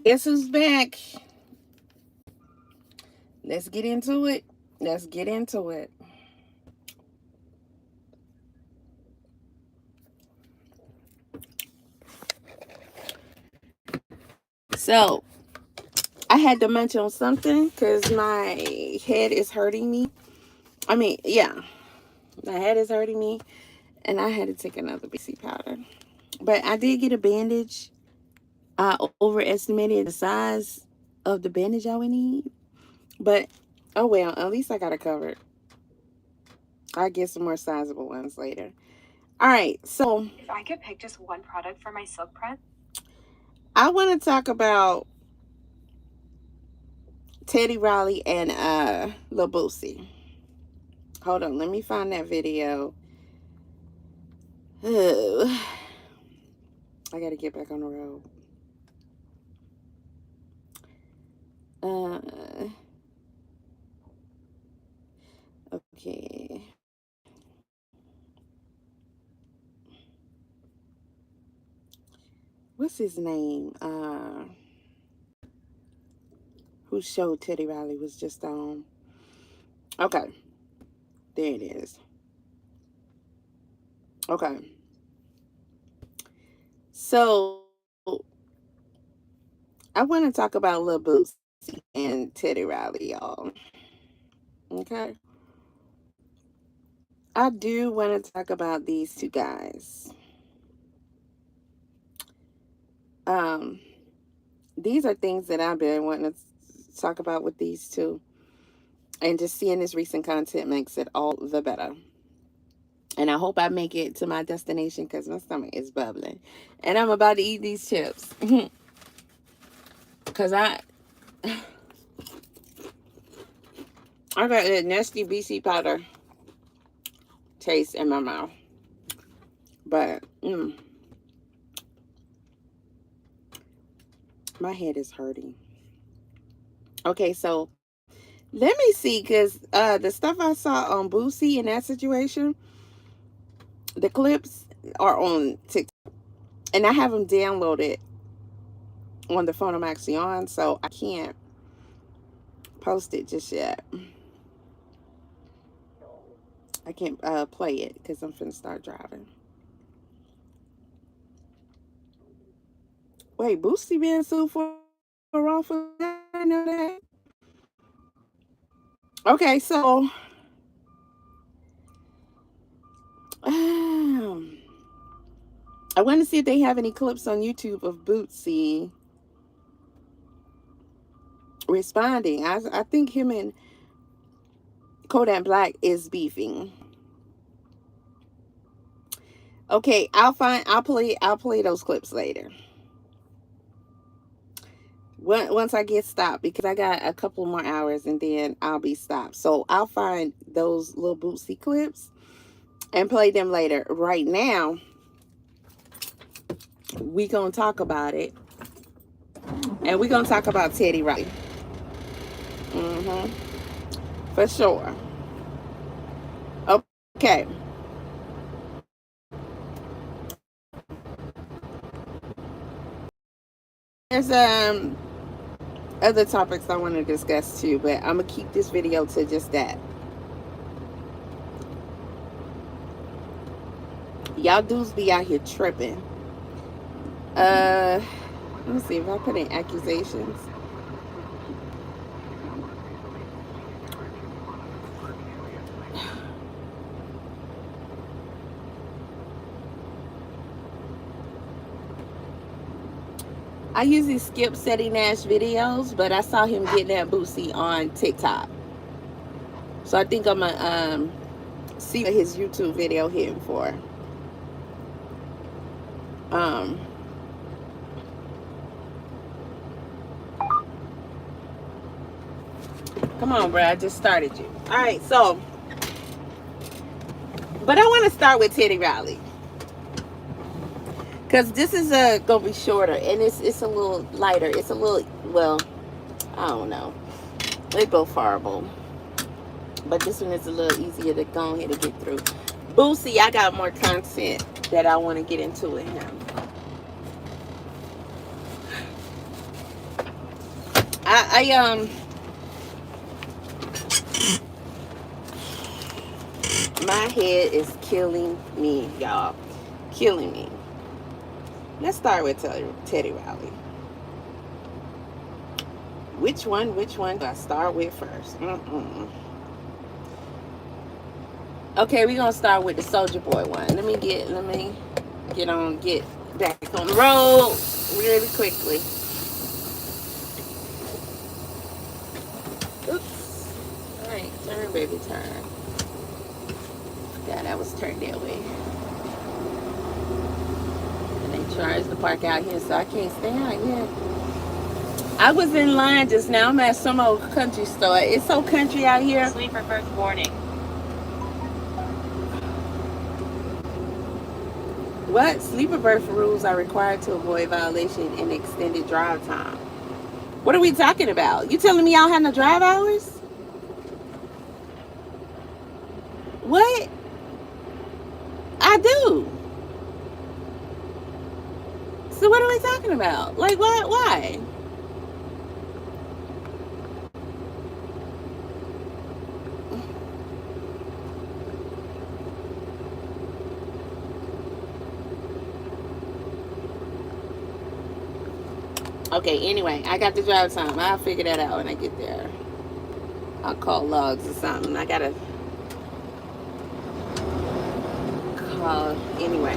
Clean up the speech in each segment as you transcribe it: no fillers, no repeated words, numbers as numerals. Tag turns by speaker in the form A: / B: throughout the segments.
A: Guess who's back? Let's get into it. Let's get into it. So, I had to munch on something because my head is hurting me. I mean, yeah, my head is hurting me, and I had to take another BC powder. But I did get a bandage. I overestimated the size of the bandage I would need. But, oh well, at least I got it covered. I'll get some more sizable ones later. All right, so
B: if I could pick just one product for my silk press,
A: I want to talk about Teddy Riley and Lil Boosie. Hold on, let me find that video. Oh, I gotta get back on the road. Okay. What's his name? Whose show Teddy Riley was just on? Okay. There it is. Okay. So I want to talk about Lil Boosie and Teddy Riley, y'all. Okay. I do want to talk about these two guys. These are things that I've been wanting to talk about with these two. And just seeing this recent content makes it all the better. And I hope I make it to my destination because my stomach is bubbling. And I'm about to eat these chips. Because I got that nasty BC powder taste in my mouth. But, my head is hurting. Okay, so let me see, because the stuff I saw on Boosie in that situation, the clips are on TikTok. And I have them downloaded on the phone I'm actually on, so I can't post it just yet. I can't play it because I'm finna start driving. Wait, Boosie being sued for wrongful death? I know that. Okay, so I want to see if they have any clips on YouTube of Boosie responding. I think him and Kodak Black is beefing. Okay, I'll play those clips later. Once I get stopped, because I got a couple more hours and then I'll be stopped. So I'll find those little Boosie clips and play them later. Right now, we gonna talk about it. And we gonna talk about Teddy Riley. For sure. Okay. There's other topics I want to discuss too, but I'm gonna keep this video to just that. Y'all dudes be out here tripping. Let me see if I put in accusations. I usually skip Seti Nash videos, but I saw him getting that Boosie on TikTok. So I think I'm going to see what his YouTube video hitting for. Come on, bro. I just started you. All right, so. But I want to start with Teddy Riley. Because this is going to be shorter. And it's a little lighter. It's a little, well, I don't know. They both horrible. But this one is a little easier to go ahead and get through. Boosie, I got more content that I want to get into with him. My head is killing me, y'all. Killing me. Let's start with Teddy Riley. Which one do I start with first? Okay, we're gonna start with the Soldier Boy one. Let me get back on the road really quickly. Oops. Alright, turn, baby, turn. Yeah, that was turned that way. And they charged the park out here, so I can't stay out here. I was in line just now. I'm at some old country store. It's so country out here.
B: Sleeper berth warning.
A: What? Sleeper berth rules are required to avoid violation and extended drive time. What are we talking about? You telling me y'all have no drive hours? What? I do. So what are we talking about? Like, what? Why? Okay, anyway, I got the drive time. I'll figure that out when I get there. I'll call logs or something. I gotta call anyway.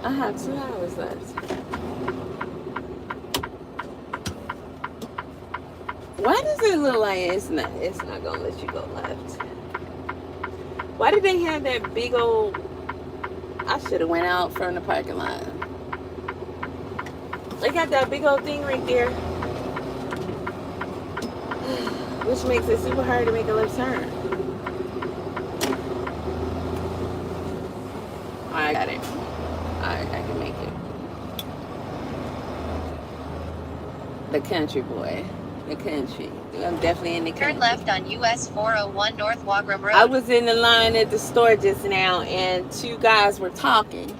A: I have 2 hours left. Why does it look like it's not gonna let you go left? Why did they have that big old... I should have went out from the parking lot. They got that big old thing right there, which makes it super hard to make a left turn. I got it. Alright, I can make it. The country boy. The country. I'm definitely in the country.
B: Turn left on US 401 North Wagram Road.
A: I was in the line at the store just now, and 2 guys were talking,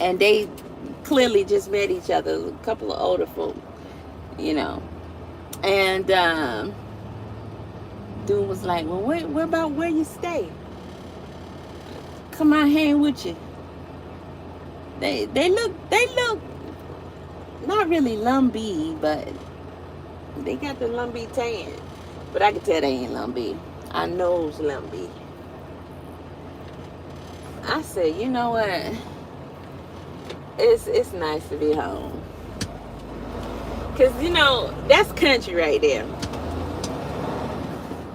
A: and they clearly just met each other. A couple of older folk, you know. And dude was like, "Well, what about where you stay? Come on, hang with you." They look not really lumpy, but they got the lumpy tan. But I can tell they ain't lumpy. I know it's lumpy. I said, you know what? It's nice to be home. Cause you know, that's country right there.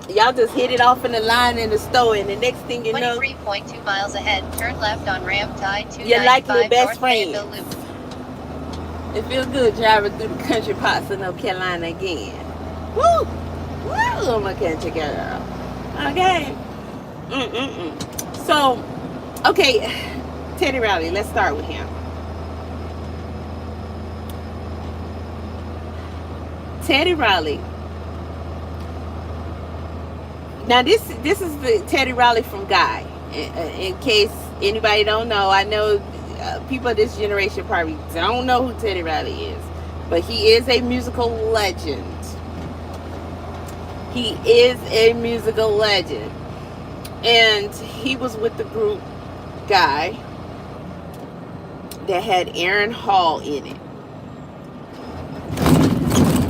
A: Y'all just hit it off in the line in the store, and the next thing you know,
B: 23.2 miles ahead, turn left on Ramtide 295
A: you're like your best
B: North
A: friend.
B: Fayetteville Loop.
A: It feels good driving through the country parts of North Carolina again. Woo! Woo! My country girl. Okay. So, okay, Teddy Riley, let's start with him. Teddy Riley. Now this is the Teddy Riley from Guy. In case anybody don't know, I know people of this generation probably don't know who Teddy Riley is, but he is a musical legend. He is a musical legend, and he was with the group Guy that had Aaron Hall in it.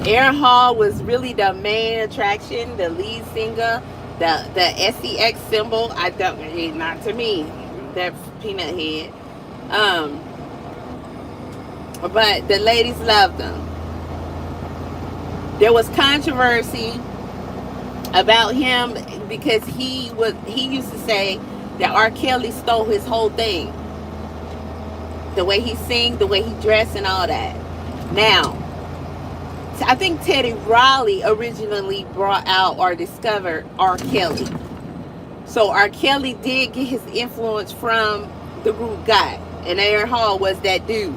A: Aaron Hall was really the main attraction, the lead singer, the SEX symbol. I don't, not to me, that peanut head. But the ladies loved him. There was controversy about him because he used to say that R. Kelly stole his whole thing. The way he sing, the way he dressed, and all that. Now, I think Teddy Riley originally brought out or discovered R. Kelly. So R. Kelly did get his influence from the group Guy, and Aaron Hall was that dude.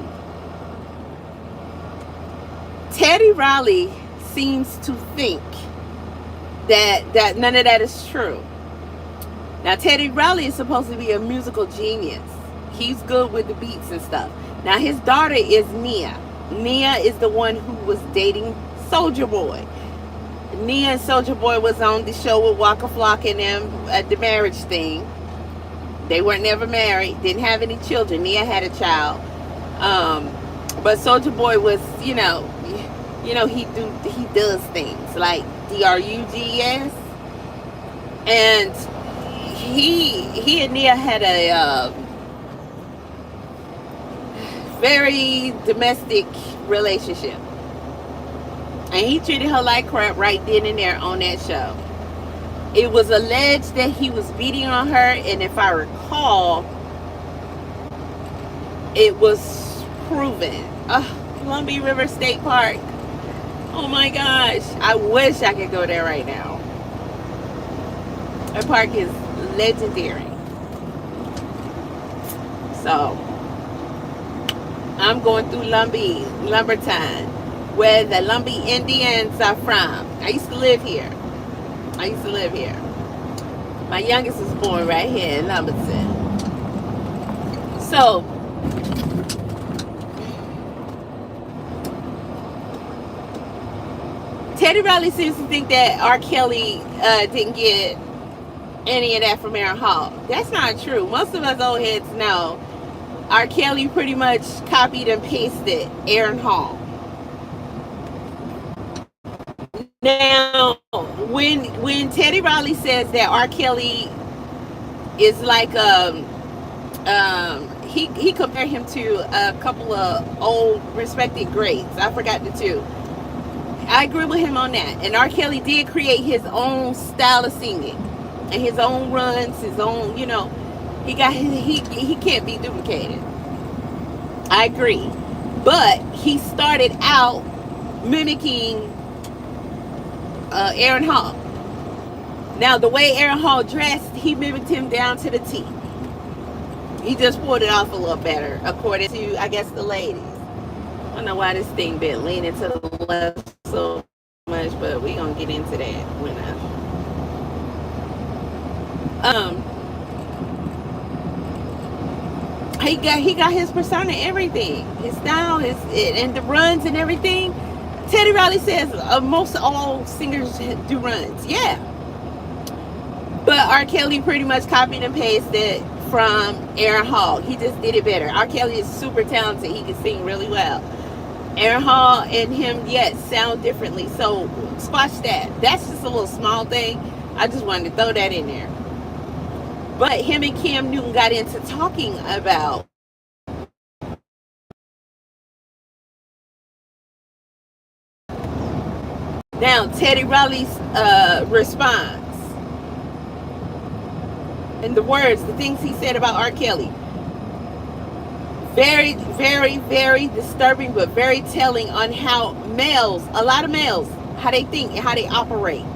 A: Teddy Riley seems to think that none of that is true. Now, Teddy Riley is supposed to be a musical genius. He's good with the beats and stuff. Now his daughter is Nia. Nia is the one who was dating Soulja Boy. Nia and Soulja Boy was on the show with Waka Flocka and them at the marriage thing. They weren't never married, didn't have any children. Nia had a child. But Soulja Boy was, he does things like drugs, and he and Nia had a very domestic relationship, and he treated her like crap right then and there on that show. It was alleged that he was beating on her, and if I recall, it was proven. Columbia River State Park. Oh my gosh, I wish I could go there right now. That park is legendary. So I'm going through Lumberton, where the Lumbee Indians are from. I used to live here. My youngest was born right here in Lumberton. So Teddy Riley seems to think that R. Kelly didn't get any of that from Aaron Hall. That's not true. Most of us old heads know R. Kelly pretty much copied and pasted Aaron Hall. Now, when Teddy Riley says that R. Kelly is like he compared him to a couple of old respected greats. I forgot the two. I agree with him on that. And R. Kelly did create his own style of singing and his own runs, his own, he can't be duplicated. I agree. But he started out mimicking Aaron Hall. Now, the way Aaron Hall dressed, he mimicked him down to the T. He just pulled it off a little better, according to, I guess, the ladies. I don't know why this thing been leaning to the left so much, but we gonna get into that when he got his persona, everything, his style, and the runs and everything. Teddy Riley says most all singers do runs, yeah. But R. Kelly pretty much copied and pasted from Aaron Hall. He just did it better. R. Kelly is super talented. He can sing really well. Aaron Hall and him, yes, sound differently. So squash that. That's just a little small thing. I just wanted to throw that in there. But him and Cam Newton got into talking about now Teddy Riley's response and the words, the things he said about R. Kelly. Very, very, very disturbing, but very telling on how a lot of males, how they think and how they operate.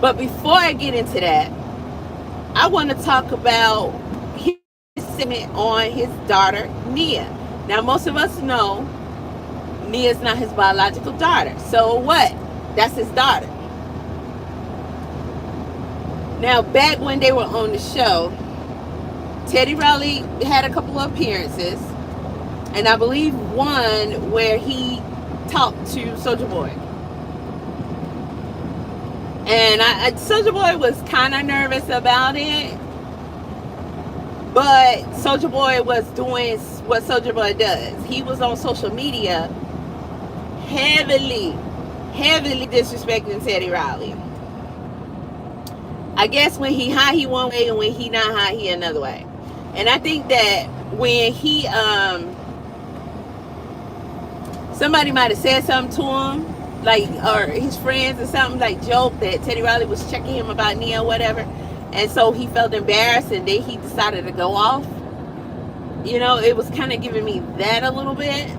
A: But before I get into that, I want to talk about his sentiment on his daughter, Nia. Now, most of us know Nia's not his biological daughter. So what? That's his daughter. Now, back when they were on the show, Teddy Riley had a couple of appearances, and I believe one where he talked to Soulja Boy. And Soulja Boy was kind of nervous about it, but Soulja Boy was doing what Soulja Boy does. He was on social media heavily disrespecting Teddy Riley. I guess when he high, he one way, and when he not high, he another way. And I think that when he, somebody might have said something to him, like, or his friends or something, like joke that Teddy Riley was checking him about Nia or whatever. And so he felt embarrassed, and then he decided to go off. It was kind of giving me that a little bit.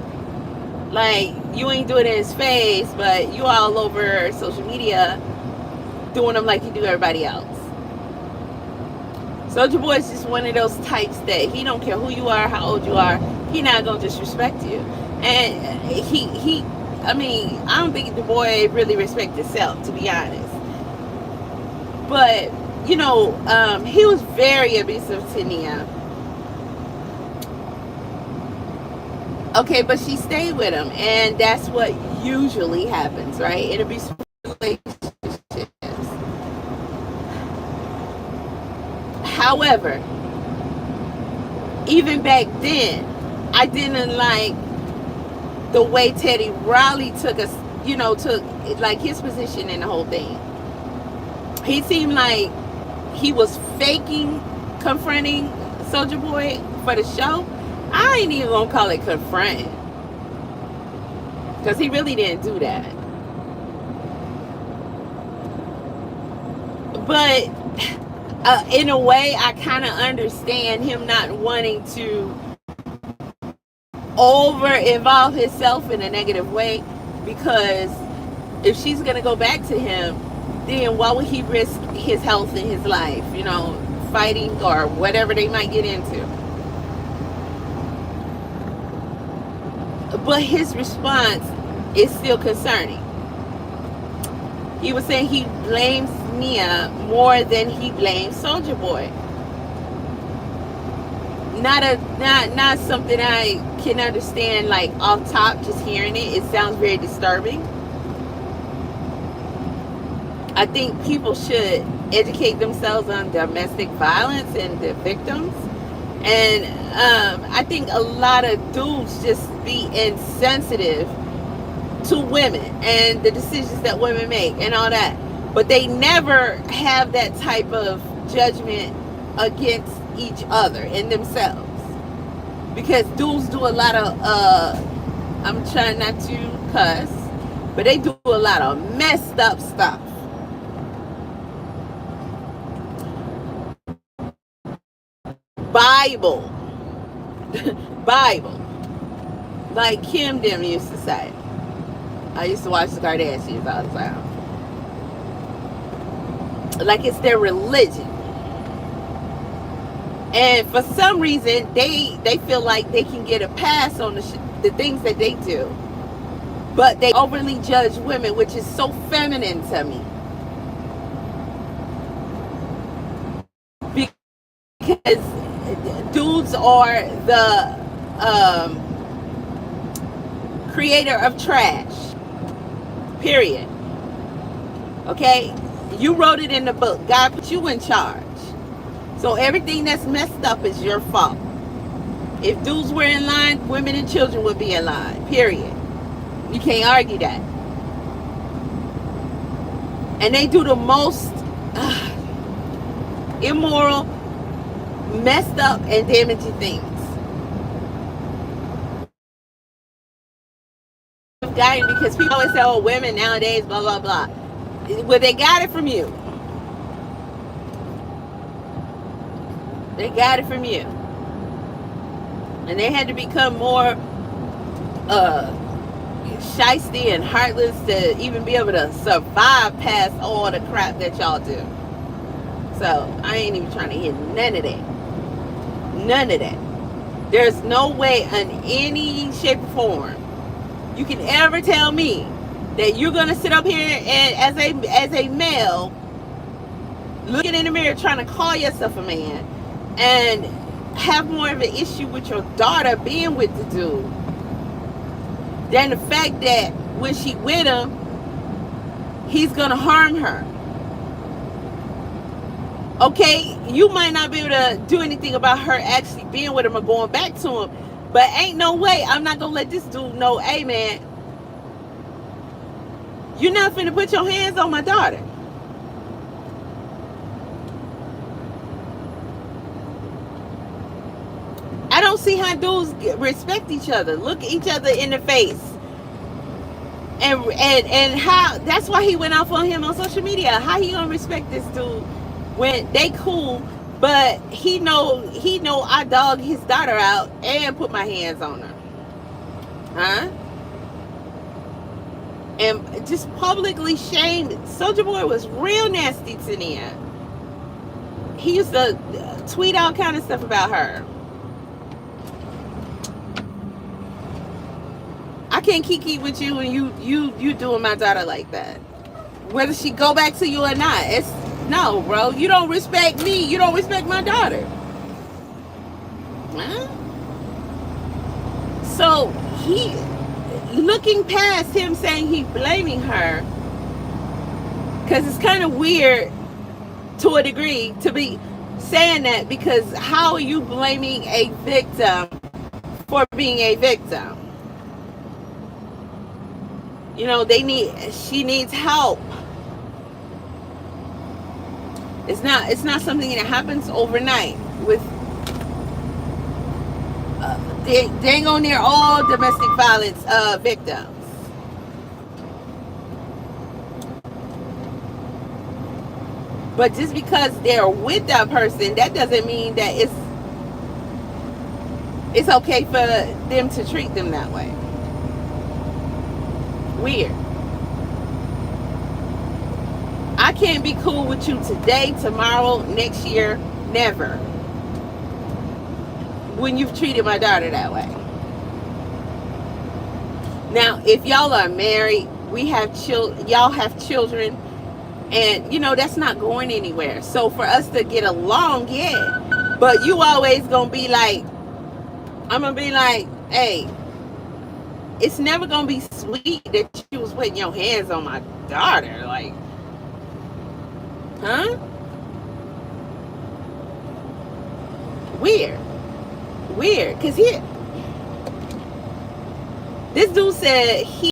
A: Like, you ain't doing it in his face, but you all over social media doing them like you do everybody else. Soulja Boy is just one of those types that he don't care who you are, how old you are, he not gonna disrespect you. And I don't think the boy really respects himself, to be honest. But he was very abusive to Nia. Okay, but she stayed with him, and that's what usually happens, right? It'll be relationships. However, even back then, I didn't like the way Teddy Riley took us, took like his position in the whole thing. He seemed like he was faking confronting Soulja Boy for the show. I ain't even gonna call it confronting, because he really didn't do that. But in a way, I kind of understand him not wanting to over involve himself in a negative way, because if she's gonna go back to him, then why would he risk his health and his life, fighting or whatever they might get into? But his response is still concerning. He was saying he blames Nia more than he blames Soulja Boy. Not something I can understand like off top, just hearing it. It sounds very disturbing. I think people should educate themselves on domestic violence and the victims. And I think a lot of dudes just be insensitive to women and the decisions that women make and all that. But they never have that type of judgment against each other and themselves. Because dudes do a lot of, I'm trying not to cuss, but they do a lot of messed up stuff. Bible. Like Kim them used to say. I used to watch the Kardashians all the time. Like it's their religion. And for some reason, they feel like they can get a pass on the things that they do. But they overly judge women, which is so feminine to me. Because dudes are the creator of trash. Period. Okay? You wrote it in the book. God put you in charge. So everything that's messed up is your fault. If dudes were in line, women and children would be in line. Period. You can't argue that. And they do the most immoral, messed up, and damaging things. Because people always say, oh, women nowadays, blah, blah, blah. Well, they got it from you. They got it from you. And they had to become more shiesty and heartless to even be able to survive past all the crap that y'all do. So I ain't even trying to hear none of that. None of that. There's no way in any shape or form you can ever tell me that you're gonna sit up here and as a male looking in the mirror trying to call yourself a man and have more of an issue with your daughter being with the dude than the fact that when she with him, he's gonna harm her. Okay, you might not be able to do anything about her actually being with him or going back to him, but ain't no way I'm not gonna let this dude know, hey man, you're not finna put your hands on my daughter. I don't see how dudes respect each other, look each other in the face, and how that's why he went off on him on social media. How he gonna respect this dude when they cool, but he know I dog his daughter out and put my hands on her, huh? And just publicly shamed. Soulja Boy was real nasty to Nia. He used to tweet all kind of stuff about her. I can't kiki with you and you doing my daughter like that. Whether she go back to you or not, it's no, bro. You don't respect me. You don't respect my daughter. Huh? So he, looking past him saying he blaming her, because it's kind of weird to a degree to be saying that, because how are you blaming a victim for being a victim? You know, she needs help. It's not something that happens overnight with dang on near all domestic violence victims. But just because they're with that person, that doesn't mean that it's okay for them to treat them that way. Weird. I can't be cool with you today, tomorrow, next year, never. When you've treated my daughter that way. Now, if y'all are married, y'all have children, and you know that's not going anywhere. So for us to get along, yeah. But you always gonna be like, I'm gonna be like, hey, it's never gonna be sweet that you was putting your hands on my daughter, like, huh? Weird, because this dude said he